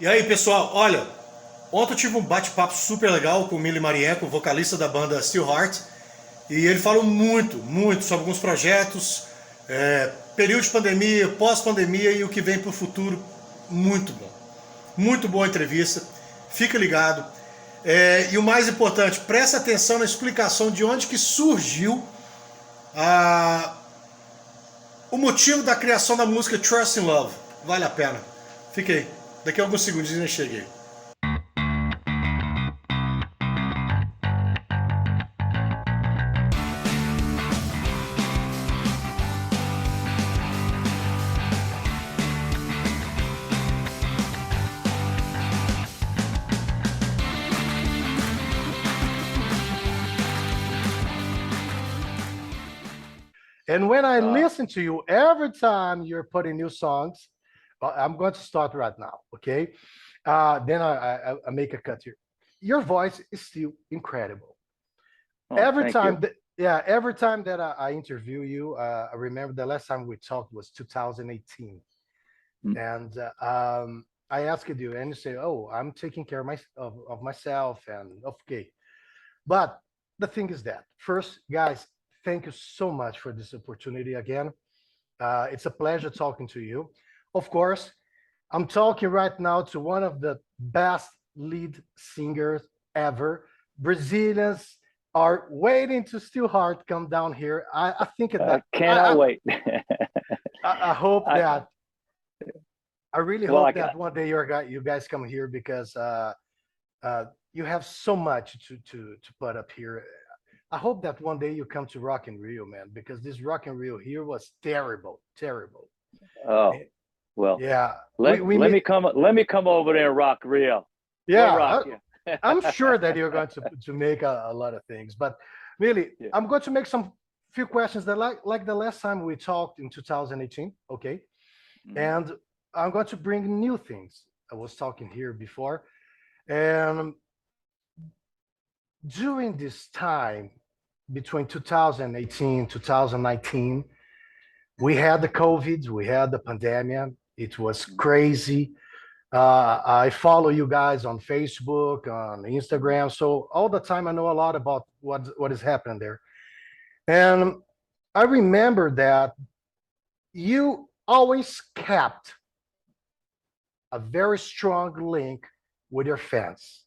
E aí, pessoal, olha, ontem eu tive um bate-papo super legal com o Miljenko, vocalista da banda Steelheart, e ele falou muito sobre alguns projetos, período de pandemia, pós-pandemia e o que vem para o futuro. Muito bom. Muito boa entrevista. Fica ligado. E o mais importante, presta atenção na explicação de onde que surgiu a, o motivo da criação da música Trust in Love. Vale a pena. Fica aí. Daqui a alguns segundinhos eu cheguei. And when I listen to you, every time you're putting new songs, I'm going to start right now, okay? Then I make a cut here. Your voice is still incredible. Every time that I interview you, I remember the last time we talked was 2018. And I asked you, and you say, "Oh, I'm taking care of myself," and okay. But the thing is that first, guys, thank you so much for this opportunity again. It's a pleasure talking to you. Of course, I'm talking right now to one of the best lead singers ever. Brazilians are waiting to Steelheart come down here. I think that cannot wait. I hope that. I really hope that one day you guys come here because you have so much to put up here. I hope that one day you come to Rock in Rio, man, because this Rock in Rio here was terrible. Oh, well, yeah. Let me come over there and rock Rio. Yeah, I'm sure that you're going to make a lot of things, but really, I'm going to make some few questions that like the last time we talked in 2018, okay? And I'm going to bring new things. I was talking here before, and during this time between 2018 2019, we had the COVID, we had the pandemic. It was crazy. I follow you guys on Facebook, on Instagram, so all the time I know a lot about what is happening there. And I remember that you always kept a very strong link with your fans.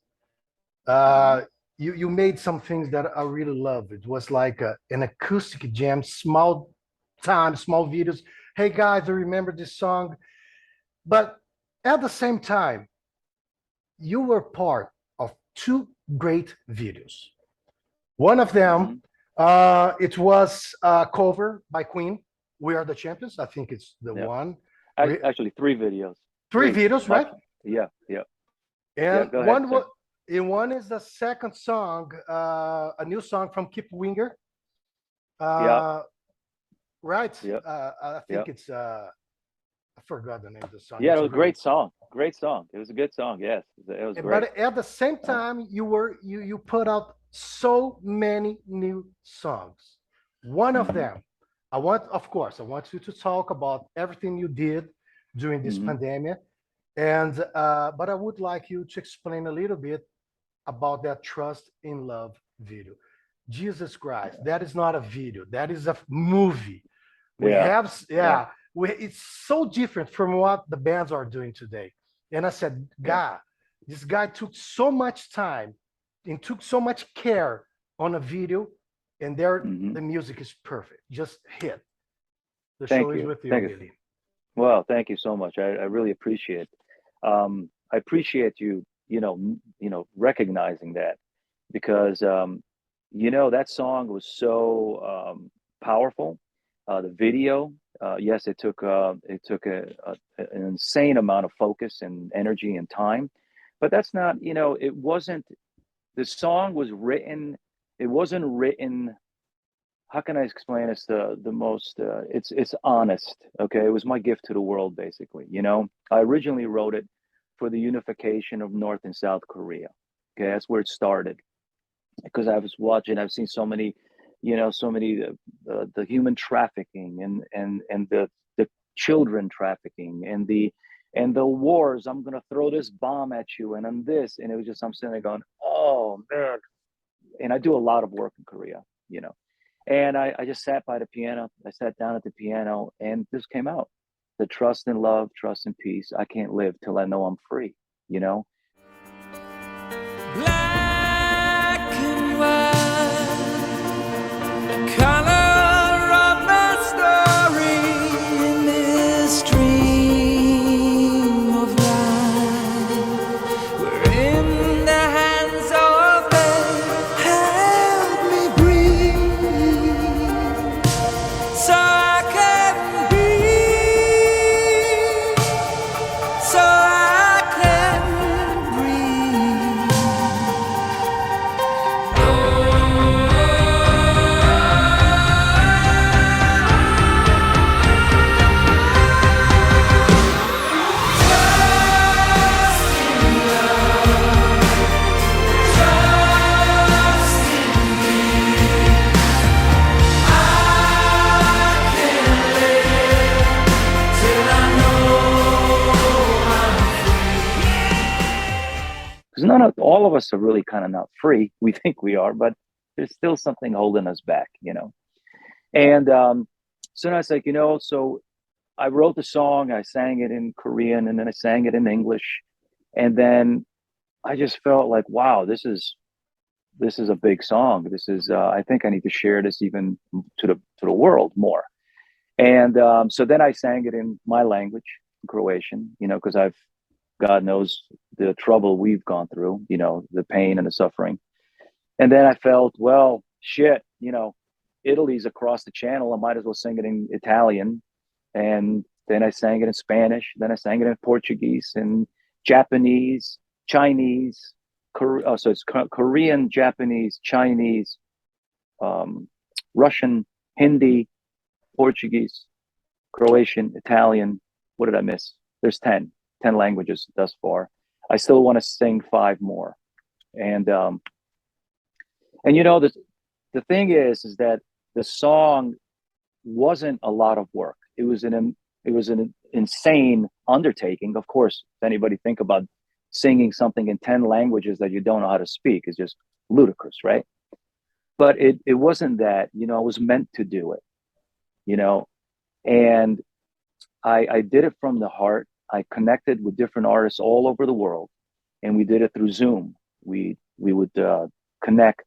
You made some things that I really love. It was like an acoustic jam, small videos. Hey guys, I remember this song. But at the same time, you were part of two great videos. One of them, it was a cover by Queen, We Are the Champions. I think it's the one. Actually, three videos. Three videos, right? Yeah. And one is the second song, a new song from Kip Winger. Right? Yeah. I think it's I forgot the name of the song. Yeah, it was a great song. Great song. It was a good song. Yes, it was great. But at the same time, you put out so many new songs. One of them, I want you to talk about everything you did during this pandemic. And but I would like you to explain a little bit about that Trust in Love video. Jesus Christ, that is not a video. That is a movie. It's so different from what the bands are doing today. And I said, God, this guy took so much time and took so much care on a video, and the music is perfect. Just hit. The show is with you, Eileen. Well, thank you so much. I really appreciate it. I appreciate you, recognizing that, because that song was so powerful. The video, yes, it took an insane amount of focus and energy and time, but that's not, it wasn't. The song was written. It wasn't written. How can I explain this? The most. It's honest. Okay, it was my gift to the world, basically. I originally wrote it for the unification of North and South Korea. Okay, that's where it started. Because I was watching, I've seen so many, the human trafficking and the children trafficking and the and the wars, I'm going to throw this bomb at you and I'm this. And it was just, I'm sitting there going, oh man. And I do a lot of work in Korea, you know, and I just sat by the piano. I sat down at the piano and this came out. The trust and love, trust and peace. I can't live till I know I'm free, you know? Black and white, color of my story in this dream of life. We're in the hands of fate. Help me breathe so I can breathe, so I can breathe. Because all of us are really kind of not free. We think we are, but there's still something holding us back, you know? And so then I was like, you know, so I wrote the song, I sang it in Korean, and then I sang it in English. And then I just felt like, wow, this is a big song. This is, I think I need to share this even to the world more. And so then I sang it in my language, Croatian, you know, because God knows the trouble we've gone through, you know, the pain and the suffering. And then I felt, well, shit, you know, Italy's across the channel. I might as well sing it in Italian. And then I sang it in Spanish. Then I sang it in Portuguese and Japanese, Chinese. So it's Korean, Japanese, Chinese, Russian, Hindi, Portuguese, Croatian, Italian. What did I miss? There's 10 languages thus far. I still want to sing 5 more. And you know, the thing is that the song wasn't a lot of work. It was an insane undertaking. Of course, if anybody think about singing something in 10 languages that you don't know how to speak, is just ludicrous, right? But it wasn't that, you know, I was meant to do it, you know, and I did it from the heart. I connected with different artists all over the world, and we did it through Zoom. We would connect.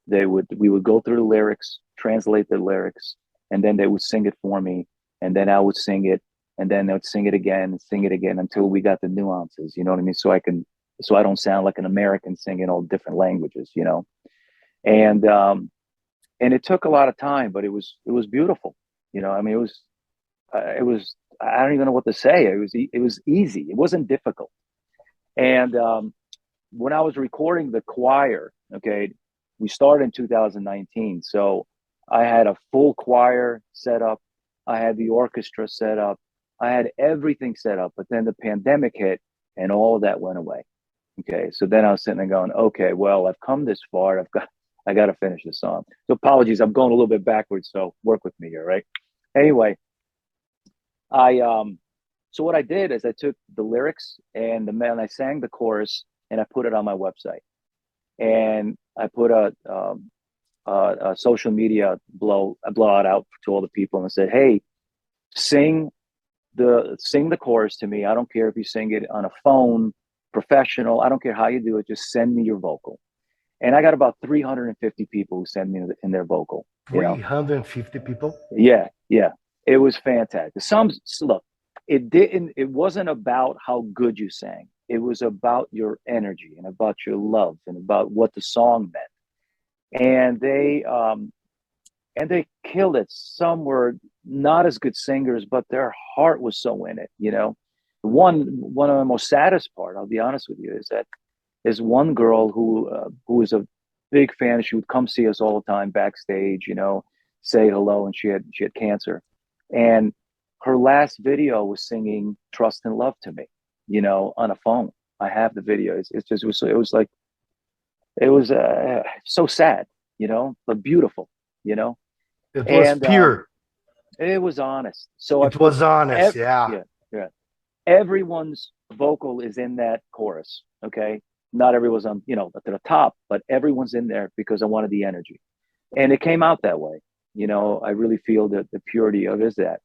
We would go through the lyrics, translate the lyrics, and then they would sing it for me, and then I would sing it, and then they would sing it again until we got the nuances. You know what I mean? So I don't sound like an American singing all different languages. You know, and it took a lot of time, but it was beautiful. You know, I mean, it was. I don't even know what to say. It was easy. It wasn't difficult. And when I was recording the choir, okay, we started in 2019. So I had a full choir set up. I had the orchestra set up. I had everything set up. But then the pandemic hit and all of that went away. Okay, so then I was sitting there going, okay, well, I've come this far. I got to finish the song. So apologies, I'm going a little bit backwards. So work with me here, right? Anyway. So what I did is I took the lyrics and I sang the chorus and I put it on my website, and I put a social media blowout out to all the people and I said, hey, sing the chorus to me. I don't care if you sing it on a phone, professional. I don't care how you do it. Just send me your vocal. And I got about 350 people who send me in their vocal. 350 people? Yeah. It was fantastic. Look, it wasn't about how good you sang. It was about your energy and about your love and about what the song meant. And they killed it. Some were not as good singers, but their heart was so in it, you know. One of the most saddest part, I'll be honest with you, is that there's one girl who was a big fan. She would come see us all the time backstage, you know, say hello, and she had cancer. And her last video was singing "Trust and Love" to me, you know, on a phone. I have the video. It was so sad, you know, but beautiful, you know. It was pure. It was honest. So it was honest, yeah. everyone's vocal is in that chorus. Okay, not everyone's on, you know, to the top, but everyone's in there because I wanted the energy, and it came out that way. You know, I really feel that the purity of is that.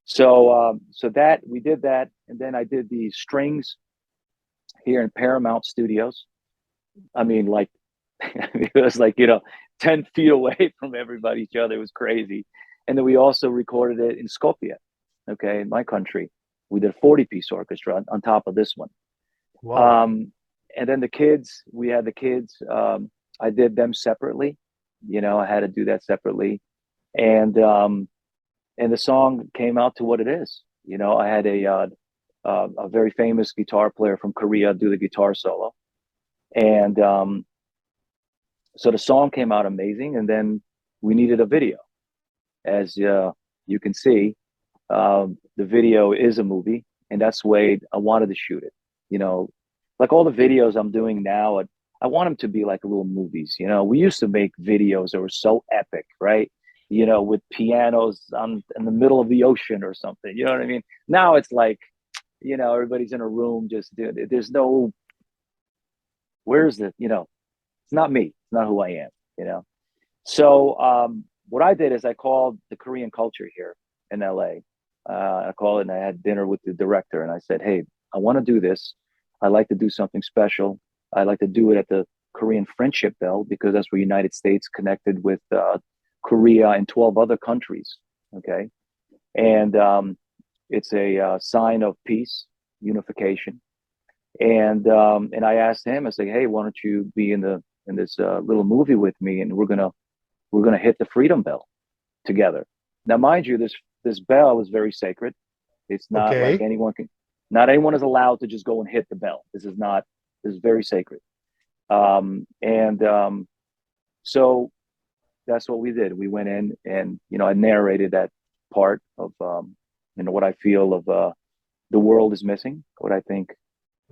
So, so that we did that, and then I did the strings here in Paramount Studios. I mean, like, it was like, you know, 10 feet away from everybody, each other. It was crazy. And then we also recorded it in Skopje, okay, in my country. We did a 40-piece orchestra on top of this one. Wow. And then the kids, we had the kids. I did them separately. You know, I had to do that separately. And the song came out to what it is. You know, I had a very famous guitar player from Korea do the guitar solo. And so the song came out amazing. And then we needed a video. As you can see, the video is a movie. And that's the way I wanted to shoot it. You know, like all the videos I'm doing now, I want them to be like little movies. You know, we used to make videos that were so epic, right? You know, with pianos in the middle of the ocean or something. You know what I mean? Now it's like, you know, everybody's in a room just doing it. There's no, where's the, you know, it's not me. It's not who I am, you know? So what I did is I called the Korean culture here in LA. I called it and I had dinner with the director and I said, hey, I want to do this. I like to do something special. I like to do it at the Korean Friendship Bell because that's where United States connected with Korea and 12 other countries. Okay. And it's a sign of peace, unification. And I asked him, I said, hey, why don't you be in this little movie with me? And we're gonna hit the freedom bell together. Now, mind you, this bell is very sacred. It's not Okay. like not anyone is allowed to just go and hit the bell. This is very sacred. So that's what we did. We went in and, you know, I narrated that part of, you know, what I feel of the world is missing, what I think,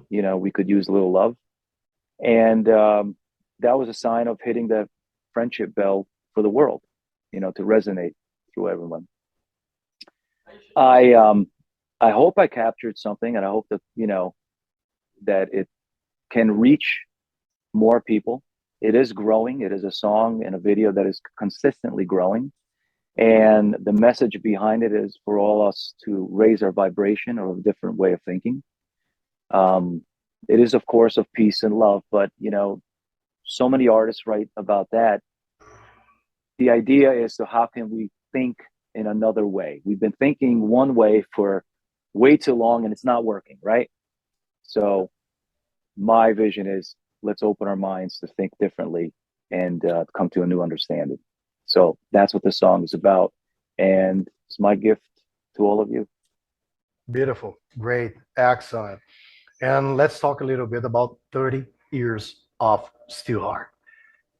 you know, we could use a little love. And that was a sign of hitting the friendship bell for the world, you know, to resonate through everyone. I hope I captured something, and I hope that, you know, that it can reach more people. It is growing. It is a song and a video that is consistently growing. And the message behind it is for all us to raise our vibration or a different way of thinking. It is, of course, of peace and love, but, you know, so many artists write about that. The idea is to how can we think in another way? We've been thinking one way for way too long and it's not working, right? So my vision is let's open our minds to think differently and come to a new understanding. So that's what the song is about. And it's my gift to all of you. Beautiful. Great. Excellent. And let's talk a little bit about 30 years of Steelheart.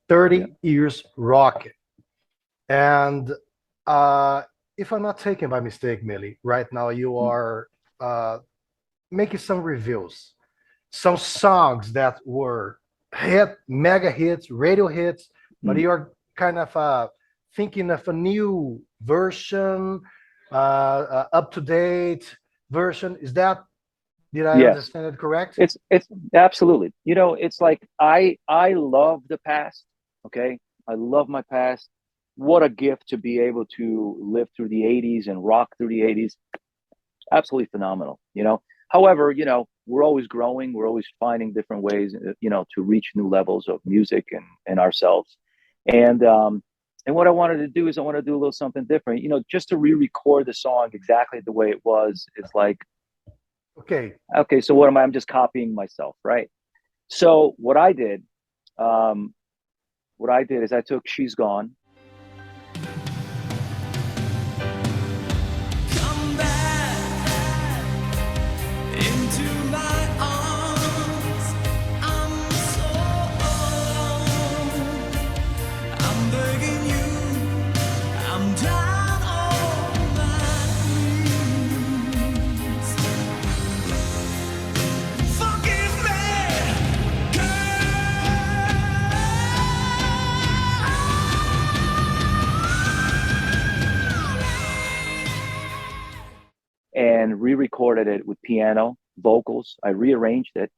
30 years rocking. And if I'm not taken by mistake, Millie, right now you are making some reviews, some songs that were mega hits, radio hits, but you're kind of thinking of a new version, up-to-date version. Did I understand it correct? It's absolutely, you know, it's like I love the past. Okay. I love my past. What a gift to be able to live through the 80s and rock through the 80s. Absolutely phenomenal, you know. However, you know, we're always growing. We're always finding different ways, you know, to reach new levels of music and ourselves. And what I wanted to do is I want to do a little something different, you know, just to re-record the song exactly the way it was. It's like, okay, so what am I? I'm just copying myself, right? So what I did is I took She's Gone. re-recorded it with piano, vocals. I rearranged it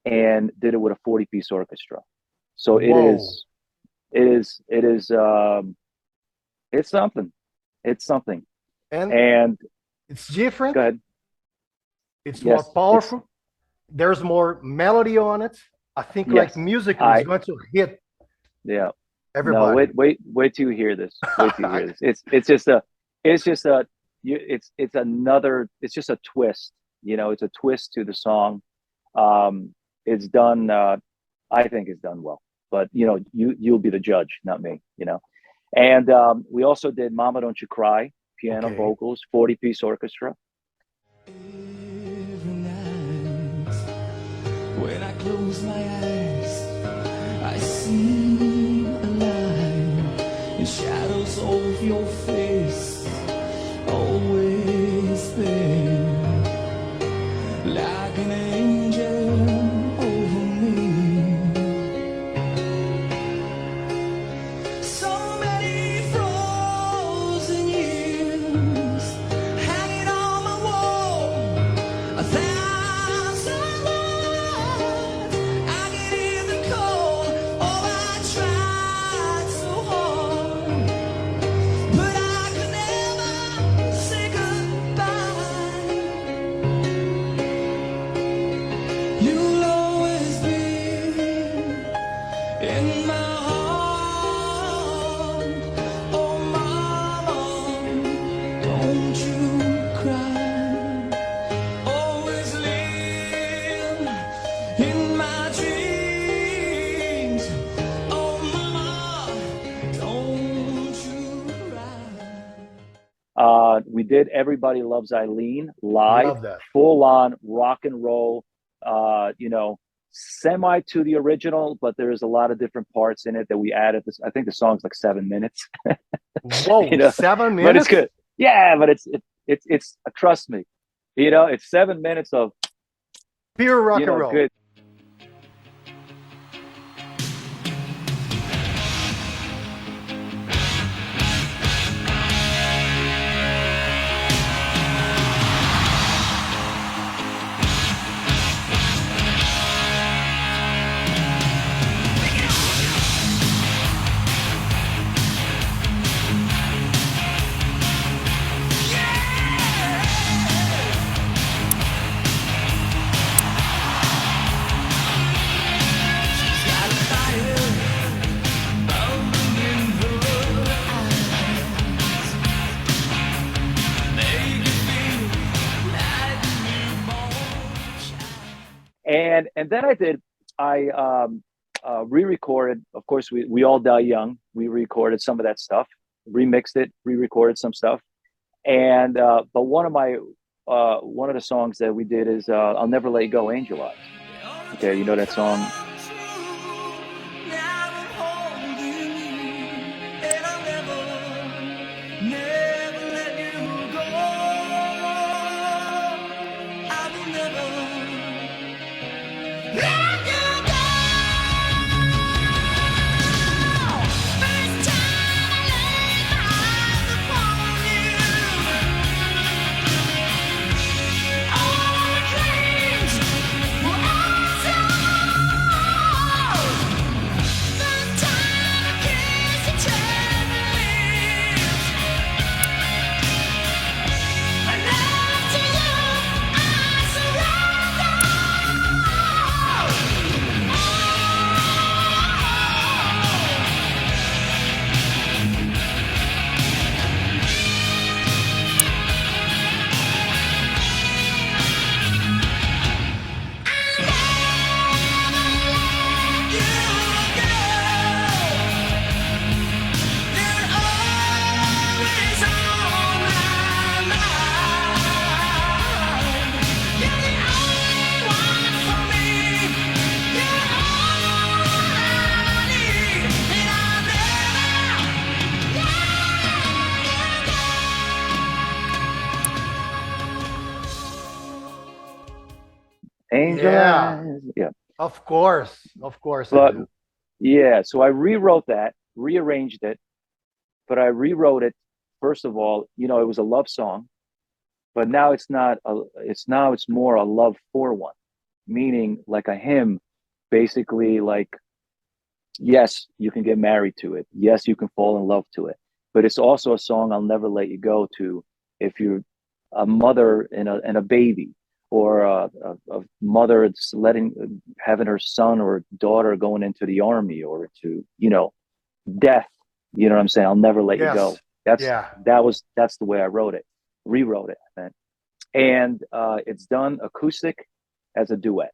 and did it with a 40-piece orchestra. So Whoa. it's something. It's something. And it's different. Go ahead. It's Yes, more powerful. There's more melody on it. I think like musical is going to hit everybody. No, wait till you hear this. Wait till you hear this. It's just a twist. You know, it's a twist to the song. It's done. I think it's done well. But you know, you'll be the judge, not me. You know. And we also did "Mama Don't You Cry," piano, vocals, 40-piece orchestra. Every night when I close my eyes, I see a line in shadows of your face, always there, like an angel over me. So many frozen years hanging on my wall, 1,000 words I get in the cold. Oh, I tried so hard, but I could never say goodbye. You'll always be in my heart. Oh, mama, don't you cry. Always live in my dreams. Oh, mama, don't you cry. We did "Everybody Loves Eileen" live, Love that. full on rock and roll. You know, semi to the original, but there's a lot of different parts in it that we added. I think the song's like 7 minutes. Whoa, You know, 7 minutes? but it's good. Yeah, but it's trust me, you know, it's 7 minutes of Pure rock and roll. good. And then I re-recorded. Of course, we all die young. We recorded some of that stuff, remixed it, re-recorded some stuff, and but one of the songs that we did is "I'll Never Let You Go, Angel Eyes." Okay, you know that song. Now I'm holding you, and I'll never let you go. I will never let you go. First time I laid my eyes upon you, all my dreams were answered. First time I kissed your tender lips, my love to you I surrender. Angel Yeah. Eyes. Yeah. Of course, I But do. yeah, so I rewrote that, rearranged it, but I rewrote it. First of all, you know, it was a love song, but now it's not it's more a love for one, meaning like a hymn, basically like, yes, you can get married to it, yes, you can fall in love to it, but it's also a song I'll never let you go to if you're a mother and a baby, or a mother having her son or daughter going into the army or to, death. You know what I'm saying? I'll never let you go. That's the way I rewrote it, I meant. And it's done acoustic as a duet.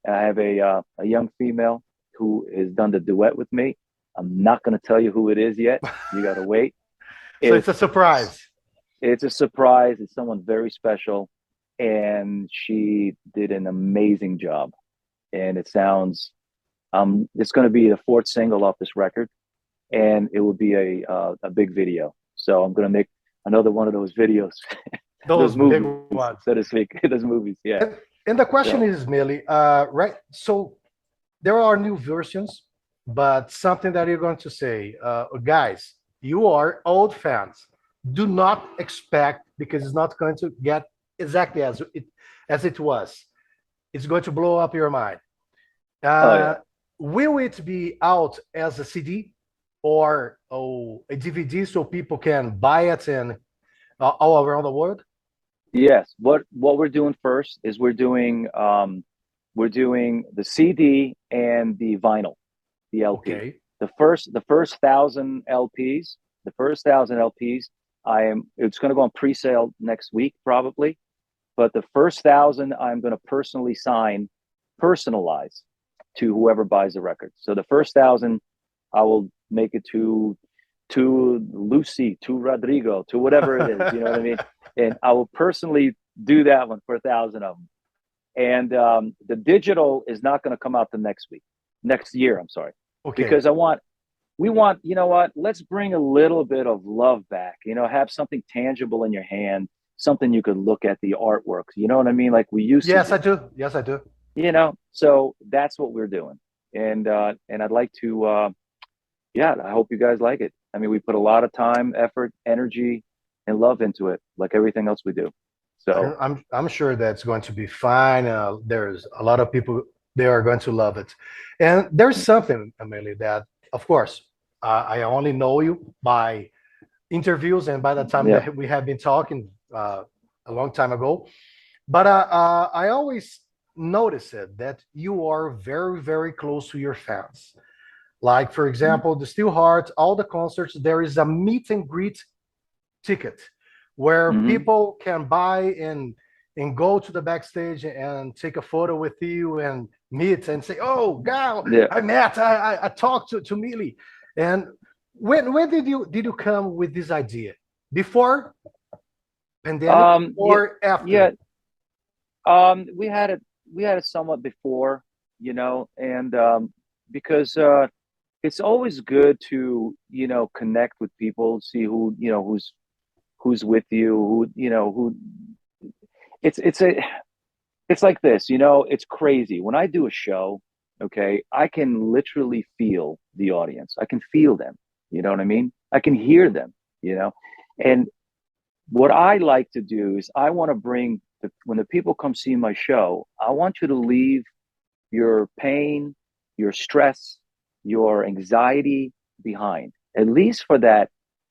I have a young female who has done the duet with me. I'm not going to tell you who it is yet. You got to wait. So it's a surprise. It's a surprise. It's someone very special. And she did an amazing job. And it sounds, it's going to be the 4th single off this record. And it will be a big video. So I'm going to make another one of those videos. Those movies, big ones. so to speak. Those movies, yeah. And the question is, Millie, right? So there are new versions, but something that you're going to say, guys, you are old fans. Do not expect, because it's not going to get exactly as it was. It's going to blow up your mind. Will it be out as a CD or a DVD so people can buy it and all around the world? Yes. What we're doing first is we're doing the CD and the vinyl, the LP. Okay. The first 1,000 LPs. It's going to go on pre-sale next week probably, but the first 1,000 I'm going to personally personalize to whoever buys the record. So the first 1,000 I will make it to Lucy, to Rodrigo, to whatever it is, you know what I mean? And I will personally do that one for 1,000 of them. And the digital is not going to come out next year. I'm sorry, because we want, you know what? Let's bring a little bit of love back. Have something tangible in your hand, something you could look at the artwork. You know what I mean? Like we used to. Yes, I do. Yes, I do. So that's what we're doing, and I'd like to. I hope you guys like it. I mean, we put a lot of time, effort, energy, and love into it, like everything else we do. So I'm sure that's going to be fine. There's a lot of people, they are going to love it. And there's something, Amelie, that, of course, I only know you by interviews and by the time that we have been talking a long time ago. But I always notice it that you are very, very close to your fans. Like, for example, the Steelheart, all the concerts, there is a meet and greet ticket where people can buy and go to the backstage and take a photo with you and meet and say, "Oh, God, I talked to Millie." And when did you come with this idea? Before pandemic or after? Yeah, we had it somewhat before, and because it's always good to connect with people, see who's with you, who it's like this, it's crazy. When I do a show, okay, I can literally feel the audience. I can feel them, you know what I mean? I can hear them, and what I like to do is I want to bring when the people come see my show, I want you to leave your pain, your stress, your anxiety behind, at least for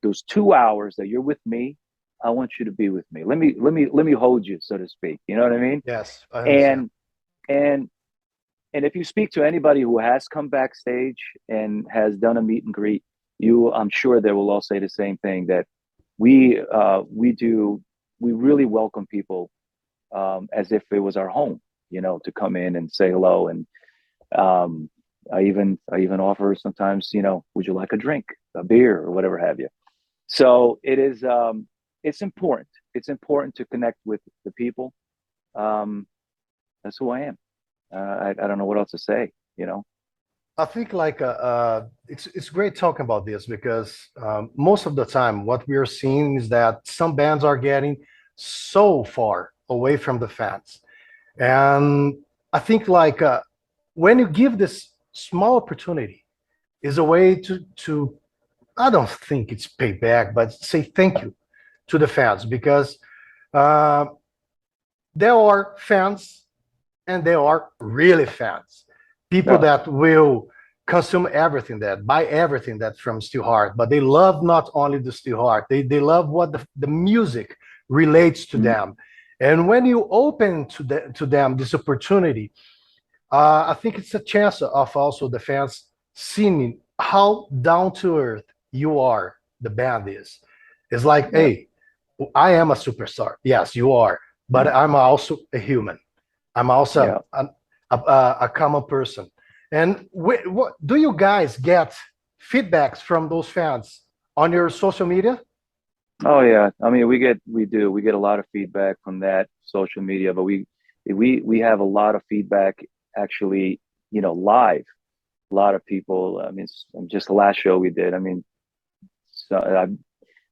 those 2 hours that you're with me. I want you to be with me. Let me hold you, so to speak. You know what I mean? Yes. And if you speak to anybody who has come backstage and has done a meet and greet, I'm sure they will all say the same thing, that we really welcome people as if it was our home, to come in and say hello. And I even offer sometimes, would you like a drink, a beer, or whatever have you. So it is. It's important. It's important to connect with the people. That's who I am. I don't know what else to say. I think it's great talking about this because most of the time what we are seeing is that some bands are getting so far away from the fans, and I think when you give this small opportunity, is a way to I don't think it's payback, but say thank you to the fans, because Uh, there are fans, and there are really fans. People Yeah. that will consume everything, that buy everything that's from Steelheart, but they love not only the Steelheart, they love what the music relates to them. And when you open to them this opportunity, I think it's a chance of also the fans seeing how down to earth you are, the band is. It's like, Yeah. hey, I am a superstar. Yes, you are, but I'm also a human. I'm also a common person. And what do you guys get feedbacks from those fans on your social media? Oh yeah, I mean we get a lot of feedback from that social media, but we have a lot of feedback actually, live. A lot of people. I mean, just the last show we did. I mean,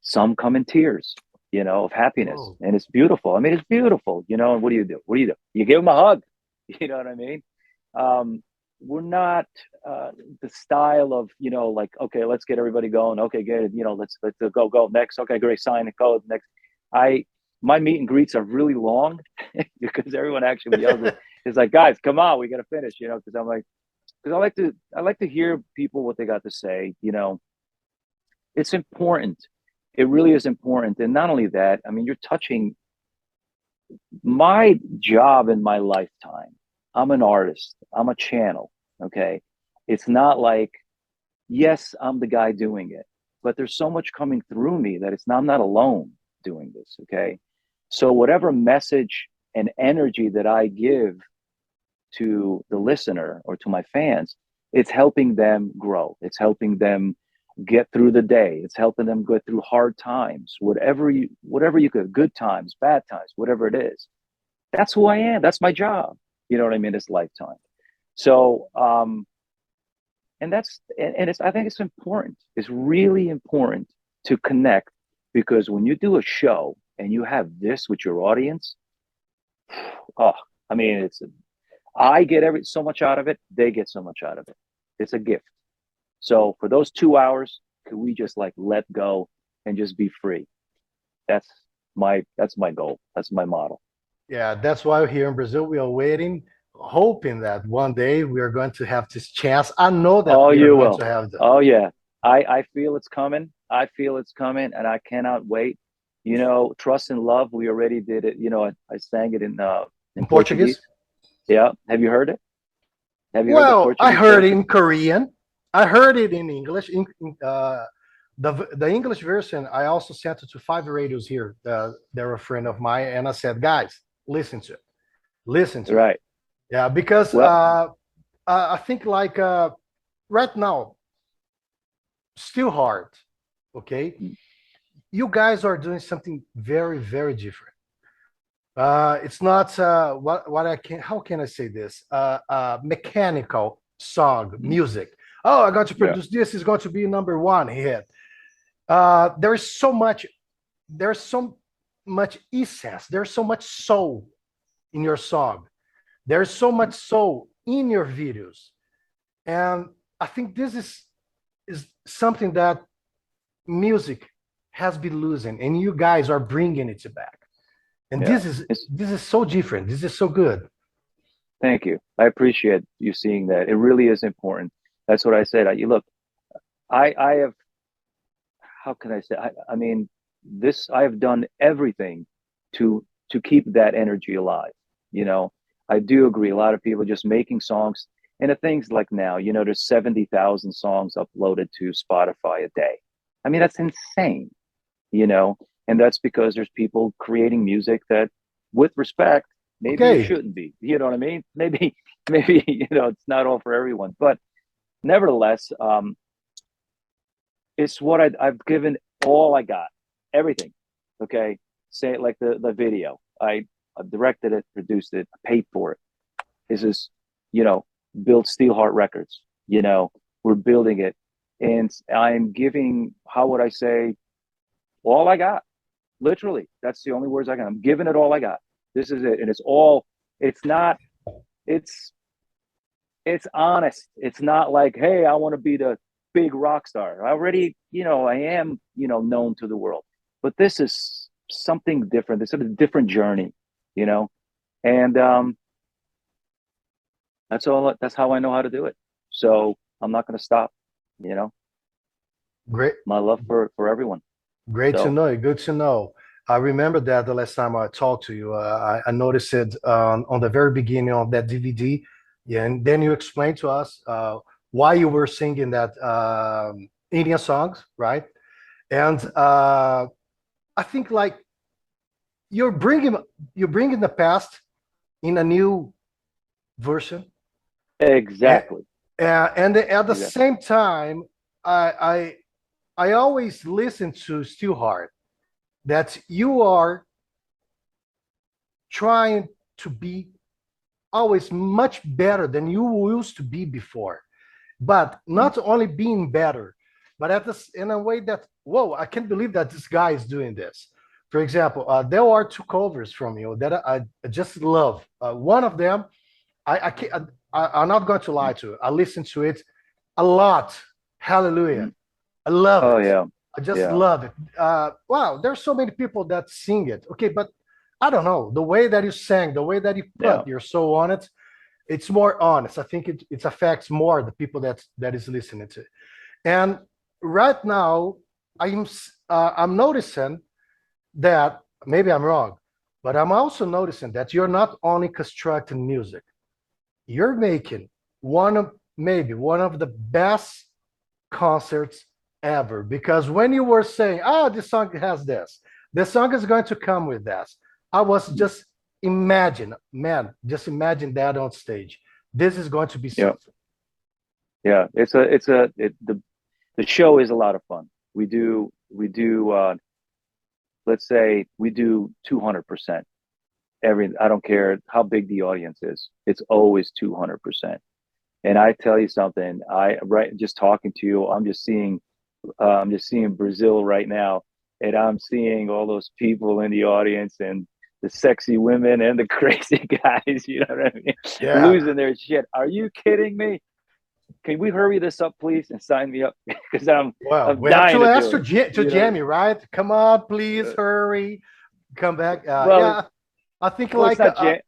some come in tears, of happiness, Oh, and it's beautiful. I mean, it's beautiful, And what do you do? What do you do? You give them a hug. You know what I mean? We're not the style of, like, okay, let's get everybody going. Okay, good. Let's go next. Okay, great. Sign the code next. My meet and greets are really long because everyone actually yells. It's like, guys, come on, we got to finish. Because I like to hear people what they got to say. It's important. It really is important. And not only that, I mean, you're touching my job in my lifetime. I'm an artist. I'm a channel. Okay. It's not like, yes, I'm the guy doing it, but there's so much coming through me that I'm not alone doing this. Okay. So whatever message and energy that I give to the listener or to my fans, it's helping them grow. It's helping them get through the day. It's helping them go through hard times, whatever you could, good times, bad times, whatever it is. That's who I am. That's my job. You know what I mean? This lifetime. So, and I think it's important. It's really important to connect, because when you do a show and you have this with your audience, oh, I mean, I get so much out of it. They get so much out of it. It's a gift. So for those 2 hours, could we just like let go and just be free? That's my goal. That's my model. yeah, that's why here in Brazil we are waiting, hoping that one day we are going to have this chance. I know that Oh, we are you going will. to have that. Oh yeah. I feel it's coming. I feel it's coming, and I cannot wait. Trust and love. We already did it. I sang it in In Portuguese? Yeah. Have you heard it? Have you heard the Well, I Portuguese heard it version? in Korean. I heard it in English. The English version, I also sent it to 5 radios here. They're a friend of mine, and I said, guys, listen to it. Listen to it. Right. Yeah, because Well, I think like right now, Steelheart, okay? You guys are doing something very, very different. It's not what I can. How can I say this? Mechanical song music. Oh, I'm going to yeah. produce this. Is going to be #1 hit. There is so much. There's so much essence. There's so much soul in your song. There's so much soul in your videos, and I think this is something that music has been losing, and you guys are bringing it back. And Yeah. this is so different. This is so good. Thank you. I appreciate you seeing that. It really is important. That's what I said. You look, I have, how can I say? I mean, I have done everything to keep that energy alive. I do agree. A lot of people just making songs, and the things like now, there's 70,000 songs uploaded to Spotify a day. I mean, that's insane. And that's because there's people creating music that, with respect, maybe it Okay. shouldn't be. You know what I mean? Maybe it's not all for everyone. But nevertheless, it's what I've given all I got, everything. Okay, say it like the video. I directed it, produced it, paid for it. This is, build Steelheart Records. We're building it, and I'm giving. How would I say? All I got. Literally, that's the only words I got. I'm giving it all I got. This is it, and it's all. It's not. It's honest. It's not like, hey, I want to be the big rock star. I already, I am, known to the world. But this is something different. It's sort of a different journey, you know, and that's all. That's how I know how to do it. So I'm not going to stop. You know, Great. my love for everyone. Great So- to know. Good to know. I remember that the last time I talked to you, I noticed it on the very beginning of that DVD. Yeah, and then you explained to us why you were singing that Indian songs, right? And I think like you're bringing the past in a new version, Exactly. and at the Exactly. same time, I always listen to Steelheart that you are trying to be always much better than you used to be before, but not only being better, but at this in a way that, whoa, I can't believe that this guy is doing this. For example, there are two covers from you that I just love. One of them, I can't, I'm not going to lie to you. I listen to it a lot. Hallelujah. I love Oh it. yeah. I just Yeah. love it. Wow, there's so many people that sing it. Okay, but I don't know, the way that you sang, the way that you put Yeah. your soul on it, it's more honest. I think it affects more the people that is listening to it. And right now, I'm noticing that maybe I'm wrong, but I'm also noticing that you're not only constructing music, you're making maybe one of the best concerts ever. Because when you were saying, "Oh, this song has this song is going to come with this," I was just just imagine that on stage. This is going to be Yeah. something. Yeah. The show is a lot of fun. We do let's say we do 200%. I don't care how big the audience is. It's always 200%. And I tell you something, just talking to you, I'm just seeing Brazil right now, and I'm seeing all those people in the audience and the sexy women and the crazy guys, you know what I mean? Yeah. Losing their shit. Are you kidding me? Can we hurry this up, please, and sign me up? Because I'm We have dying to to ask do it, to you know? Jamie, right? Come on, please hurry, come back. Well, Yeah, I think Well, it's like not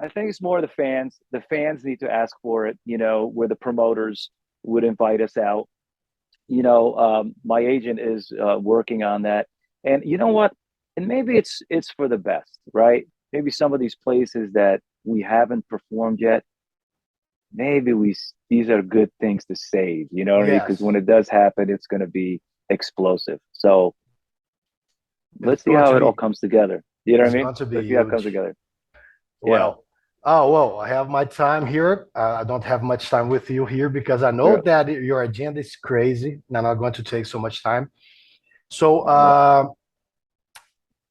I think it's more the fans. The fans need to ask for it, you know, where the promoters would invite us out. You know, my agent is working on that. And you know what? And maybe it's for the best, right? Maybe some of these places that we haven't performed yet, maybe these are good things to save, you know what I mean? Because yes, when it does happen, it's going to be explosive. So let's it's see going how to it all be comes together. You know what it's I mean? going to be Let's see how it comes huge. together. Yeah. Well, oh well, I have my time here. I don't have much time with you here because I know Sure. that your agenda is crazy, and I'm not going to take so much time. So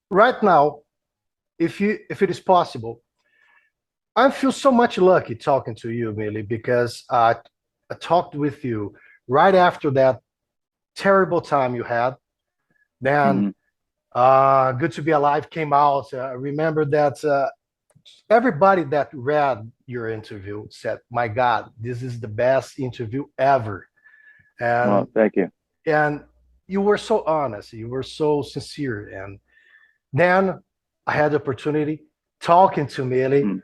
right now, if it is possible, I feel so much lucky talking to you, Millie, because I talked with you right after that terrible time you had. Then Good to Be Alive came out. I remember that everybody that read your interview said, "My God, this is the best interview ever." Well, And thank you. you were so honest, you were so sincere. And then I had the opportunity talking to Millie, Mm.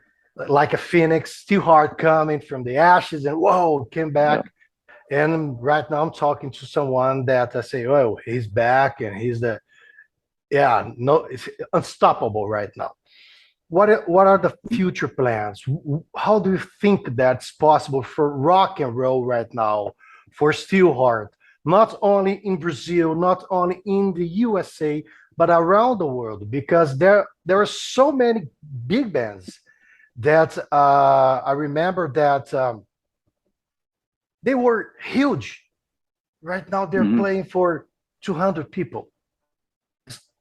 like a phoenix, still hard coming from the ashes, and whoa, came back. And right now I'm talking to someone that I say, "Oh, he's back, and he's the no, it's unstoppable right now." What are the future plans? How do you think that's possible for rock and roll right now, for Steelheart, not only in Brazil, not only in the USA, but around the world? Because there are so many big bands that I remember that they were huge. Right now they're Mhm. playing for 200 people,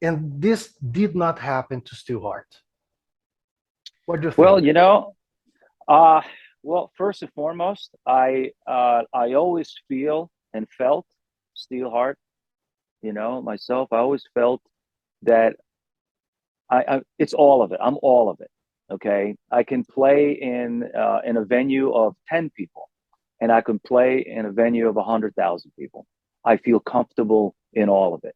and this did not happen to Steelheart. What do you think? Well, you know, uh, first and foremost, I always feel and felt Steelheart. You know, myself, I always felt that it's all of it. I'm all of it. Okay, I can play in a venue of 10 people, and I can play in a venue of 100,000 people. I feel comfortable in all of it.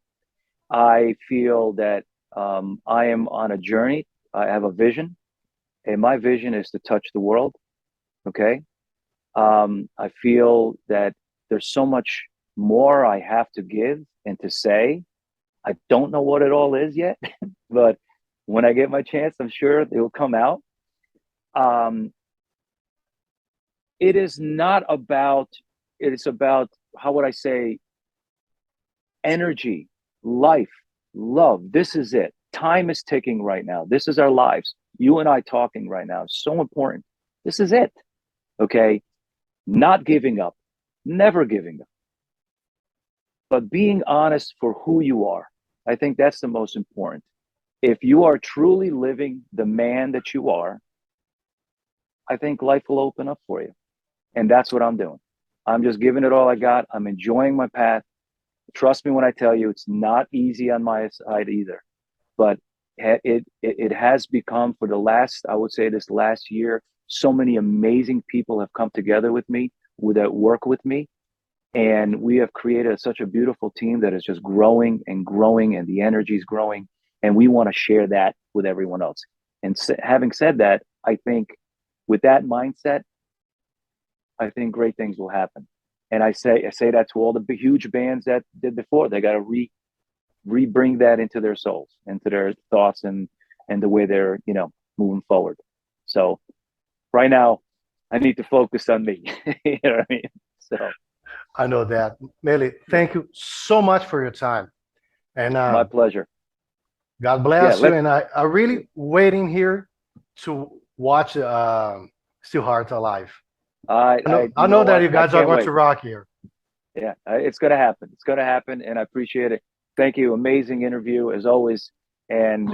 I feel that I am on a journey. I have a vision, and my vision is to touch the world. Okay. I feel that there's so much more I have to give and to say. I don't know what it all is yet, but when I get my chance, I'm sure it will come out. It is not about, it is about, how would I say, energy, life, love. This is it. Time is ticking right now. This is our lives. You and I talking right now is so important. This is it. Okay. Not giving up, never giving up, but being honest for who you are. I think that's the most important. If you are truly living the man that you are, I think life will open up for you. And that's what I'm doing. I'm just giving it all I got. I'm enjoying my path. Trust me when I tell you, it's not easy on my side either. But it has become, for the last, I would say this last year, so many amazing people have come together with me, that work with me. And we have created such a beautiful team that is just growing and growing, and the energy is growing. And we want to share that with everyone else. And having said that, I think with that mindset, I think great things will happen. And I say that to all the big, huge bands that did before. They got to re-bring that into their souls, into their thoughts, and the way they're, moving forward. So right now, I need to focus on me. You know what I mean? So I know that. Meli, thank you so much for your time. And my pleasure. God bless you. And I'm really waiting here to watch Steelheart alive. I know that you guys are going to rock here. Yeah, it's going to happen. It's going to happen, and I appreciate it. Thank you. Amazing interview as always. And